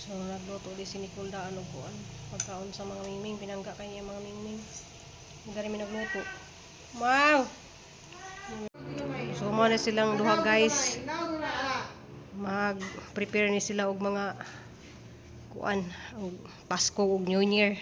So, nagluto di si Nicole daan og kuan. Pagkaon sa mga mingming, pinangga kay mga mingming. Gari mi nagluto. Wow! So, mo na silang duha guys. Mag-prepare ni sila og mga kuan, og Pasko ug New Year.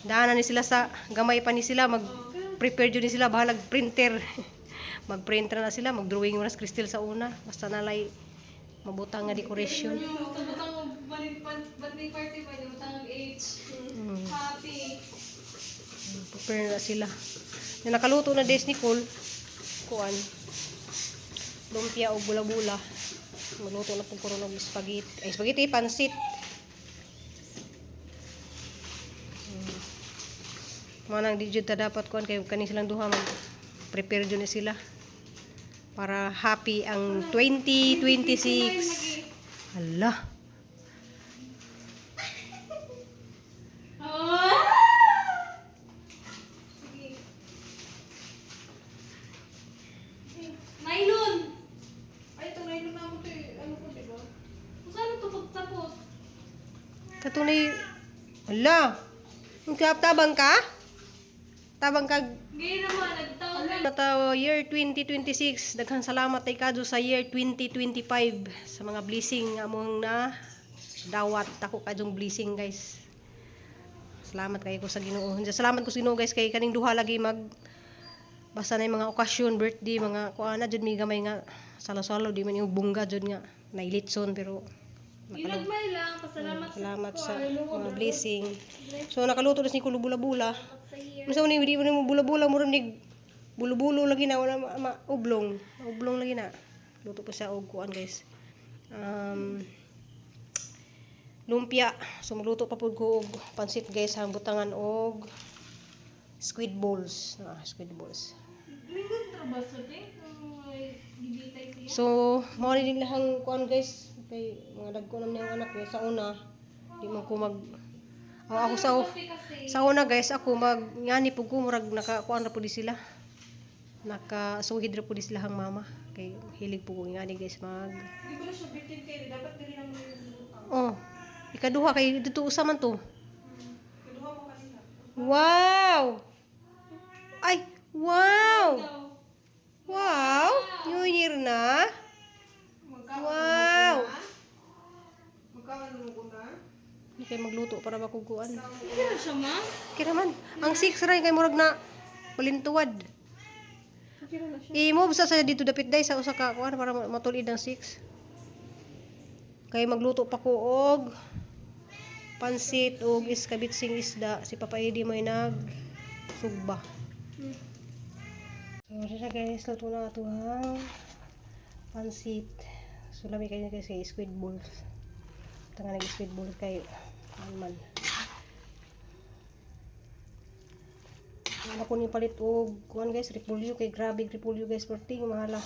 Daan ni sila sa gamay pa ni sila, mag-prepare jud ni sila bahalag printer. Mag-printer na sila, mag-drawing mo na sa Crystal sa una. Basta nalay mabutang nga decoration. Butang birthday party pa yung butang age. Happy. Prepare na sila. Yung nakaluto na des Nicole, kuan, lumpia o bula-bula. Maluto na pong kuron ng spaghetti. Ay, spaghetti, pansit. Manang di jud ta dapat kuan kay kani silang duha mag-prepare jud ni sila para happy ang 2026. Hala. Nylon! Ay, ito nylon na mo ito. Ano po, diba? Kung saan tapot-tapot? Katunay. Hala. Tabang ka? Tabang ka? Ngayon naman, nagtaon na. Nataw year 2026. Daghang salamat tay kadto sa year 2025 sa mga blessing among na dawat ako kadtong blessing guys. Salamat kay ko sa Ginoo. Salamat ko sa Ginoo guys kay kaning duha lagi mag basta na yung mga okasyon, birthday, mga kuana jud mi gamay nga salo-salo di man yung bungga jud nga nailitson pero Ginagmay lang, pasalamat salamat sa sa mga blessing. So nakaluto na si Kulo bula-bula. sa year. Unsa man di mo bula-bula mo nig bulo-bulo lagi na wala ublong. Ublong lagi na. Luto pa siya og kuan guys. Lumpia. So magluto pa pud ko og pansit guys, ang butangan og squid balls. Squid balls. Lingkod trabaho sa din. Gibitay siya. So mao ni ding lahang kuan guys kay mga dagko naman yung anak ko sa una di man ko mag ako sa una guys ako mag ngani pug ko murag naka kuan ra pud sila. Nakasuhid ra pud sila hang mama kay hilig po ko ngani guys mag Hindi ko na siya bitin kayo. Dapat dili lang mo yung lutang. oh ikaduha kay dito usa man to. Kaduha mo kanina. Wow! Ay, wow! Wow! New Year na. Wow! Magkawan mo ko na. Hindi kayo magluto para makuguan. Hindi na siya, ma? Kaya naman, ang 6 ray kay murag na palintuwad. Kira na siya. I-move sa dito dapit day sa usa ka kuan para matulid ang 6. Kay magluto pa ko og pansit og iskabitsing isda. Si Papa Eddie may nag sugba. So, dito guys, luto na ito ang pansit. So, lami kayo guys kay squid balls. Tanga nag squid balls kay man. Wala ko ni palit og kuan guys, repolyo kay grabe repolyo guys, perting mahala.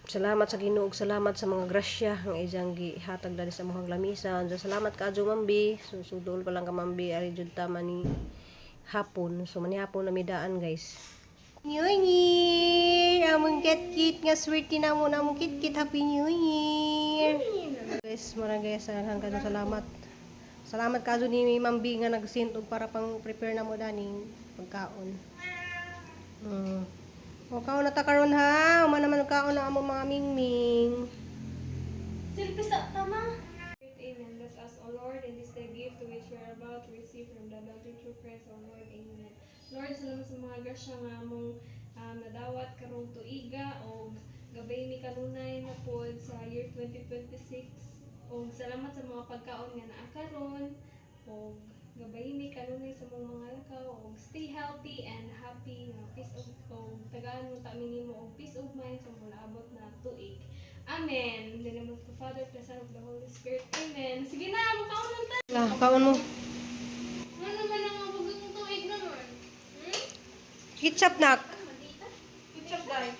Salamat sa Ginoo ug salamat sa mga grasya nga ijang gihatag dali sa mohang lamisan. Salamat kaadto Mambi. Susudol pa lang ka Mambi ari jud tama ni hapon. So manihapon na midaan guys. New Year! Among kit-kit nga swerte na mo na among kit-kit. Happy New Year! Guys, marang guys, salamat kadto salamat. Salamat kaadto ni Mambi nga nag-send og para pang prepare na mo daning pagkaon. O kaon na ta karon ha. Uma naman kaon na amo mga mingming. Silpi sa tama. Amen. Bless us, O Lord, in this day gift to which we are about to receive from the blessed true Christ, O Lord. Amen. Lord, salamat sa mga grasya nga among nadawat karong tuiga o gabay mi kanunay na pod sa year 2026. O salamat sa mga pagkaon nga naa karon o gabay mi kanunay sa mga lakaw o stay healthy and happy nga peace of o tagaan mo ta nimo og peace of mind sa mga abot na tuig. Amen. In the name of the Father, the Son, of the Holy Spirit. Amen. Sige na, makaon lang tayo. Kaon mo. Ano naman ang mga bagong tuig naman? Ketchup nak. Ketchup dai.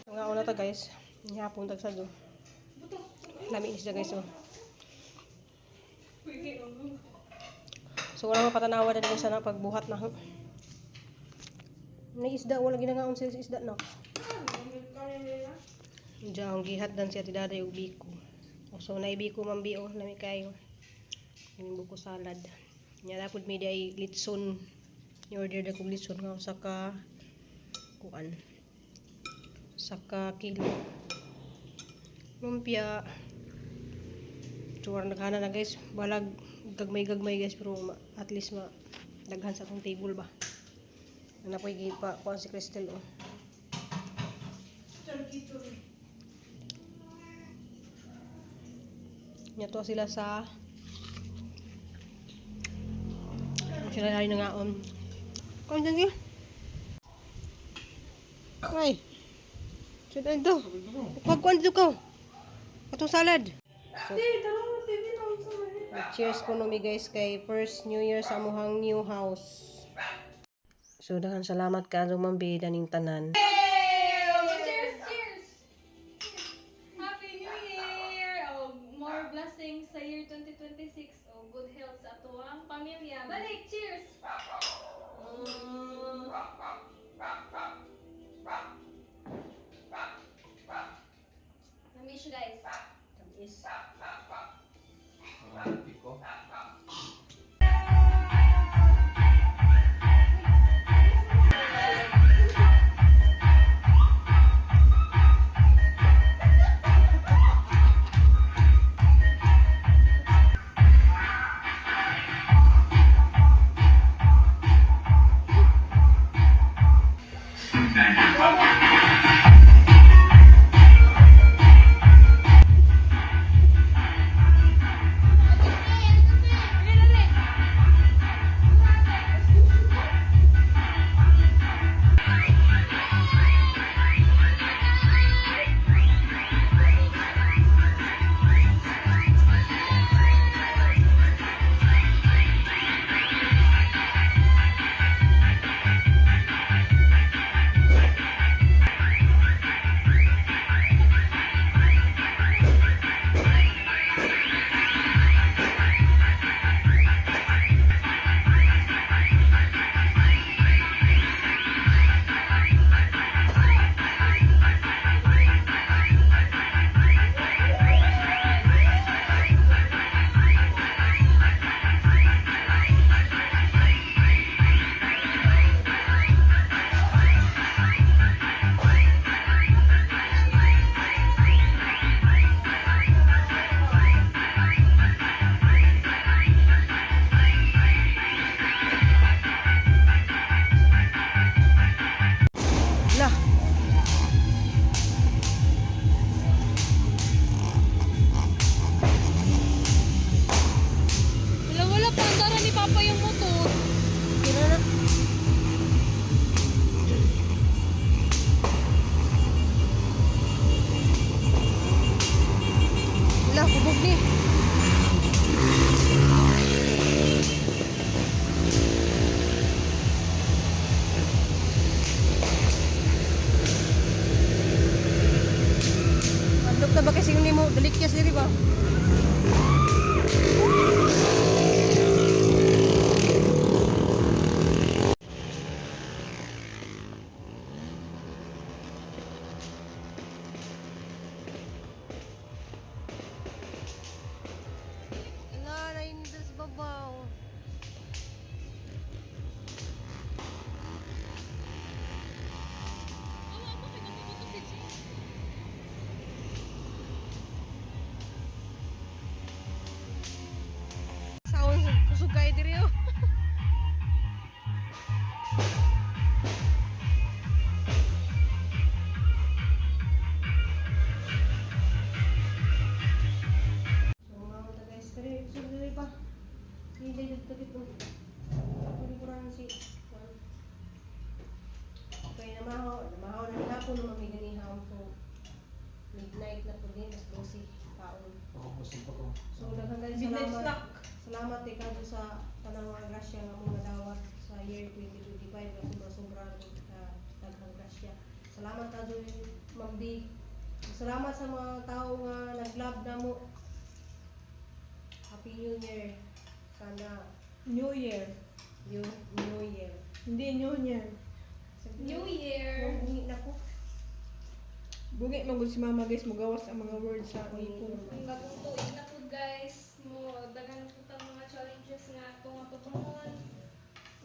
Nga una ta guys. Ihapon tag sa do. Lami ni siya guys oh. So wala mo patanawa na din sana pagbuhat na. May isda wala ginangaon sa isda na. Diyan ang gihatdan siya ti daday og biko. O so na biko mambi o lami kayo. Yung buko salad. Nya na pud mi day litson. Ni-order na kong litson nga saka kuan. Saka kilo. Lumpia. Suwar naghana na guys. Balag gagmay-gagmay guys pero at least daghan sa akong table ba. Ana ko gipa kuan si Crystal oh. Nyato sila sa sila rin nga kung dyan yun ay sila ito pagkuhan dito ko atong salad so, cheers po numi guys kay first new year sa amuhang new house so dahan salamat ka Mambi daning tanan. Cheers! Cheers! Happy New Year! Oh, more blessings sa year 2026. Oh, good health sa atuang pamilya. Balik! Cheers! Na-miss you guys. Is lah Wala pa, andara ni Papa yung motor. kira na lah kubog ni adlok na ba kasi yung nimo dalikyas diri ba ala naindas babaw sound kusog kay diri oh. So mga mata guys, dali pa. Hindi dito dito. Kurang si. Okay, namahaw na ni hapon naman may ganihaw. So midnight na po din, mas 12 taon. So daghang guys salamat. Salamat ikaw sa tanang mga grasya nga mong nadawat sa year 2025 na sobra daghang grasya. Salamat ka doon Mambi. Salamat sa mga tao nga nag-love na mo. Happy New Year. Sana New Year. New Year. Hindi New Year. New Year! Hindi na po. Bungi magud si mama guys, magawas ang mga words sa ipon. Ang bagong tuig na po guys, mo dagan po tang mga challenges nga ato nga tutungon.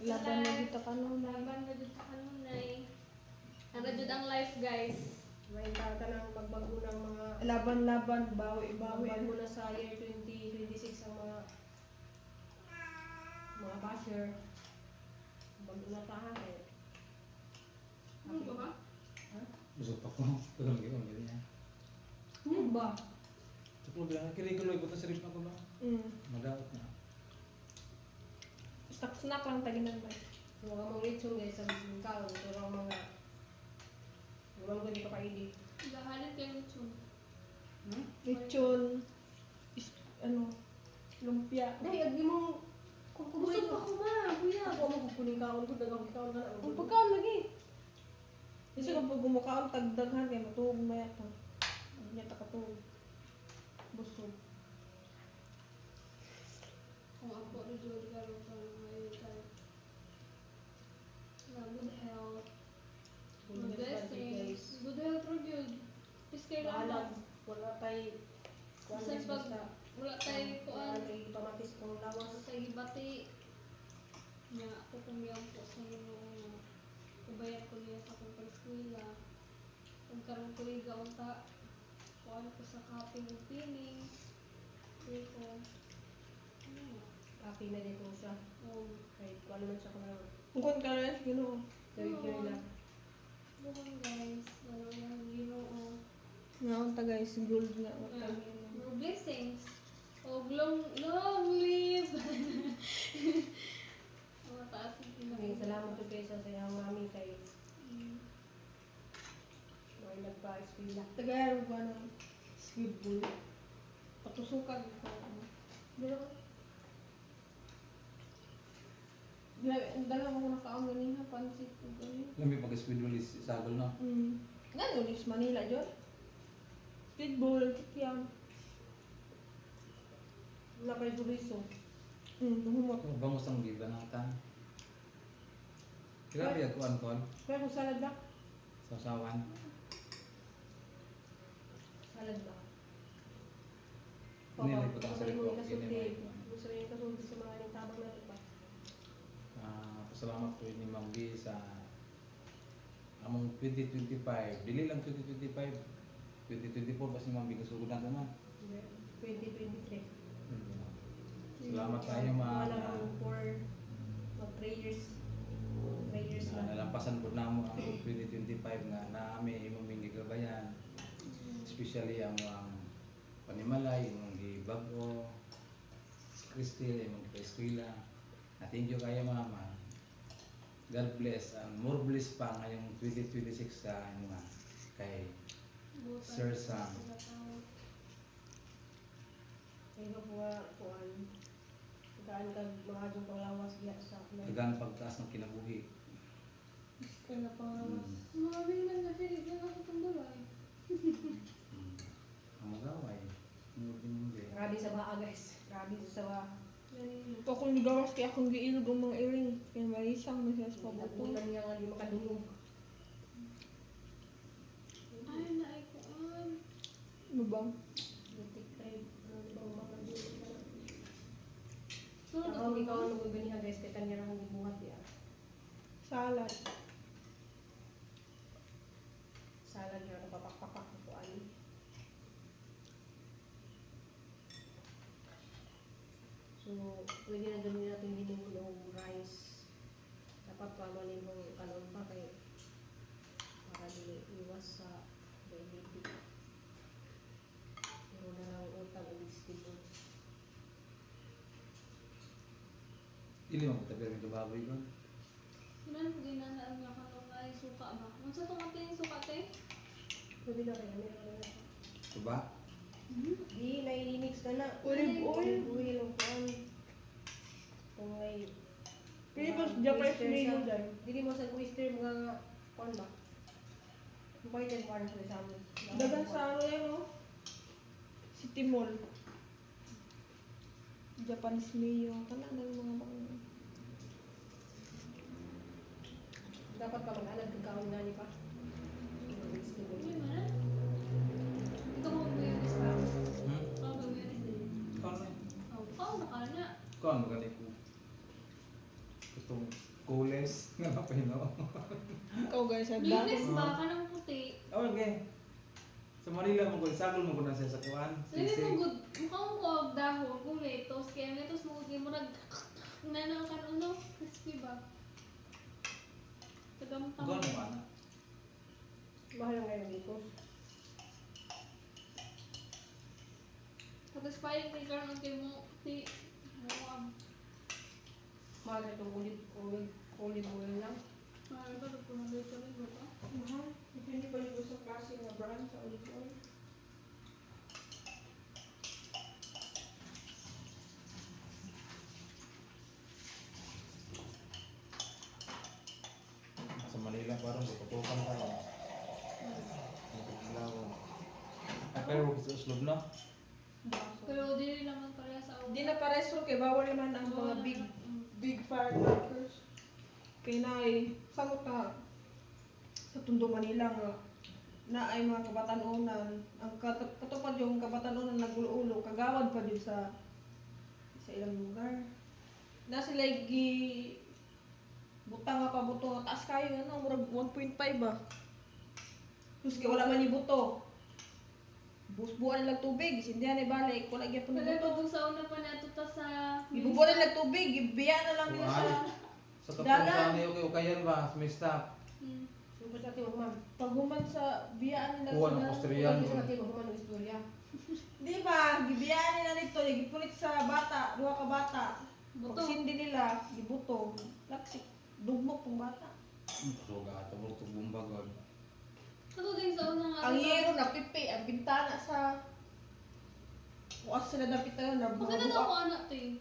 Laban na dito kanunay. Laban na jud ta kanunay. Ano jud ang life guys. May ka nang magbago ng mga Laban-laban, bawi-bawi. bago na sa year 2026 ang mga basher. Bago na tahan eh. Ano ba ba? Busog pa ko. Tulong ko ang ganyan. Ano ba? Tuklog lang. Kirikuloy ko sa rip na ko ba? Madaot na. Snack lang taginan ba? Mga mong lechon guys, sa kaon, pero ang mga hindi ka paili. Lahanin kayo nito. Lechon, lumpia. Dahil, agdi mong kukubuhin Busog pa ko ma, kuya. Ako mo kukunin kaon ko, dagang kaon ka na. Ang pagkaon lagi. Kasi kapag gumukaon, tagdaghan kaya matuog na yata. Hindi niya takatuog. Busog. Kung ako rin jud garo pa ngayon tayo. Na good health. Good blessings. Good health ro jud. Is kailangan. Wala tayo, Bisan pag wala tayo kuan. Wala tayo pamatis kong lawas. Sa gibati nga ako kumiyang po sa inyo nga kubayat ko niya sa akong pag-eskwela. Kung karoon ko liga unta, kuhan ko sa kaping ug pining. Kaya ko, ano nga, Kapi na dito siya. Kahit kung ano man siya kung Kung ka na yung ginoo. gawin lang. bukan guys, ano yan, ginoo. Nga guys, gold nga. More blessings. O long live! Mga taas yung Maraming salamat po kayo sa sayang mami kay Mm. may nagpa-eskwela. Tagayaro ba ng squid ball? Patusukan ko. Pero, Ang dala mo nakaon ganin ha, pansit ko ganin. Lami pag-squid release sagol na. Nga ulis Manila, John. Squid ball, kikiam. Wala pa rin tuliso. Humot. Ito, bangus ang giba ng tan. Grabe ako ankon. Kaya kung salad ba? Sa usawan. Salad ba? Nilay ko sa rip ko. Kasulti. Gusto rin yung kasulti sa mga tabang na ito ba? Pasalamat ko ni Ma'am B sa among 2025. Dili lang 2025. 2024 ba si Ma'am B kasugod na naman. 2023. Salamat tayo Mga mga naman for mag 3 years. 3 years na. nalampasan po na mo ang 2025 nga naami imong gigabayan. Especially ang panimalay, imong gibago, Christy, imong eskwela. Thank you kayo mama. God bless and more bless pa ngayong 2026 sa mga kay Sir Sam. Kaya po kuan. Gaan ka mga adjong panglawas diya sa Dagan pagtaas ng kinabuhi. kaya pangawas. Maraming man kasi, hindi na ako itong balay. Ang magaway. Hindi. Grabe sa baa guys. Grabe sa baa. Ganun. Ako kung gawas kaya akong giilog ang mga earring. Kaya maisang masaya sa pabuto. Nabutan niya nga di makadungog. Ay, naikuan. Ano ba? Butik tayo. Ano bang makadungog? So, Ako ikaw ang nagugani ha guys. Kaya kanya lang ang buhat ya. Salad. Salad na papak-papak ko ani. So, pwede na gawin natin din yung rice. Dapat pa manin mong kanon pa kay para di iwas sa diabetes. Pero na lang utang o vegetable. Ili mo kita pero baboy ko. Sinan ko ginanaan nga kanong ay suka ba? Ano sa itong ating suka te? Pwede na kaya meron na. Diba? Di, nai-mix ka na. Olive oil. Oil ang kuhan. Kung may... Pilipas Japanese oyster mayo siya. dyan. Dili mo sa oyster mga kuhan ba? Pwede kuhan sa amin. Dagan sa ano yan o? City Mall. Japanese mayo. Kana na yung mga bang... Dapat pa mag-alag ng kaon na ni pa. Hindi man. gustong coolest nga mapino. Ikaw guys, Linis ba? Kanang puti. Okay. Sa Manila mo ko, sagol mo ko na siya sa kuan. Lili Sisig. mo good. Mukhang ko ang dahon. Kumitos. Kaya mitos mo kaya mo nanang kan ano. Crispy ba? Tagampang. Gano mo ana. Mahal lang kayo dito. Tapos parang kay karon kay mo ti mo Mahal na itong olive oil lang. ano ba ito na dito rin ba? Mahal. Depende pa yung gusto klase ng brand sa olive oil. Sa Manila parang tutukan ka lang. Nagkikilaw. Pero sa uslog na. Pero dili naman pareha sa Di na pareso kay bawal naman ang mga big firecrackers. Kay naay samot na sa Tondo Manila nga na ay mga kabatanunan ang katupad yung kabatanunan nagulo-ulo kagawad pa din sa ilang lugar na sila gi butang nga pa buto nga taas kayo ano murag 1.5 ba tapos kay wala man ni buto busbuan lang tubig sindihan ay balik wala gyapon Wala buto kung sa una pa nato ta sa ibubuan lang tubig ibiya na lang nila sa Sa Dalan. kapunsan niyo kay ukayan ba, may staff. Hmm. Sumpah sa ating ma'am. paghuman sa biyaan nila Kuha ng sa Austrian. Sumpah sa ating ma'am ng istorya. di ba gibiyaan nila nito gipulit sa bata duha ka bata Buto. pagsindi nila gibuto laksik dugmok pong bata So ga tabog to bumbagod. Kato din sa una nga. ang yero na pipi ang bintana sa Bukas sila dapat tayo na Bakit na ako anak to eh?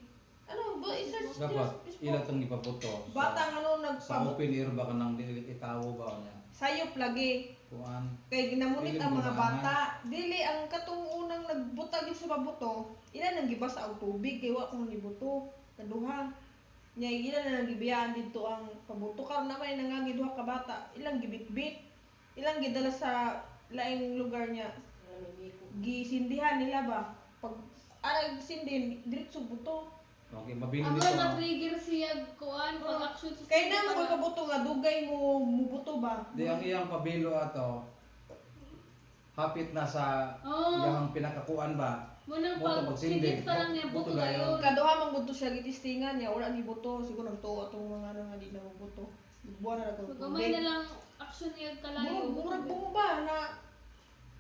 ano ba isa Dapat ila tong ipaputo. bata nga no Sa nagpabot open air ba kanang dili itawo ba niya? sayop lagi Kuan. kay ginamunit Dili ang mga gunahan. bata dili ang katong unang nagbutag yung sa babuto ila nang gibasa og tubig kay wa ko nibuto kaduha nya ila na nang gibiyaan dito ang pabuto karon naman nangagi duha ka bata ilang gibitbit ilang gidala sa laing lugar niya gisindihan nila ba pag arag sindin diretso buto Okay, mabili Ako nito. na-trigger siya kuan pag action sa kay na mo kabuto nga dugay mo mubuto ba Di ang iyang pabilo ato. Hapit na sa Oh. iyang pinakakuan ba? Munang Buto pag pagsindig. sigit pa lang niya Buto buto dayon. dayon. kaduha man buto siya gitistingan niya wala ni buto siguro nagtuo atong mga ano nga di na buto buwan na So nagtuo gamay na lang action niya kalayo. murag bumba na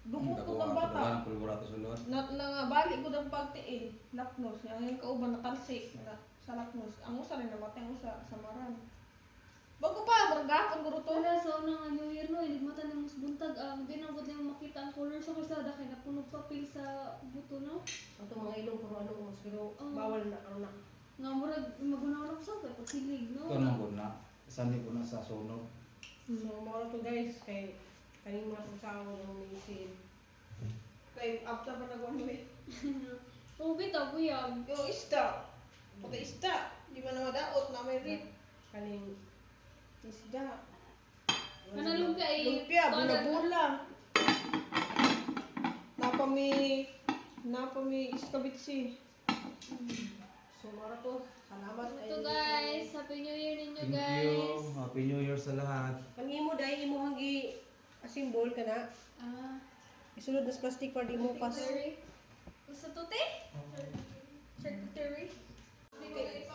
dumot ko ng bata Ang pulburato sulod. na nga balik ko ng pagtiin lapnos niya ang kauban na talsik na sa lapnos ang usa rin namatay ang usa sa maran bago pa maragapon guro to Wala sa una nga New Year no, iligmatan ng mas buntag ang di na gud nimo makita ang color sa kalsada kay napunog papel sa buto no. Ang itong mga ilong puro ano mas pero Oh. bawal na ano na. Nga murag magunaw sa kay pagsilig no. Ito nang guna. Sani ko na sa sunog. So mga to guys kay kaning mga tao ng misin. kay after pa nagwan mo Oh, bitaw kuyag. yung isda pati isda di man na madaot na may rip Kaning isda Kana lumpia ay lumpia bula-bula napami iskabitsi so mga to salamat Ito guys, Happy New Year ninyo Thank guys. you. Happy New Year sa lahat. Ang imo dai imo hanggi symbol kana. Ah, Isulod na sa plastic para di mo pas. Terry. Usa to te? Secretary. Kay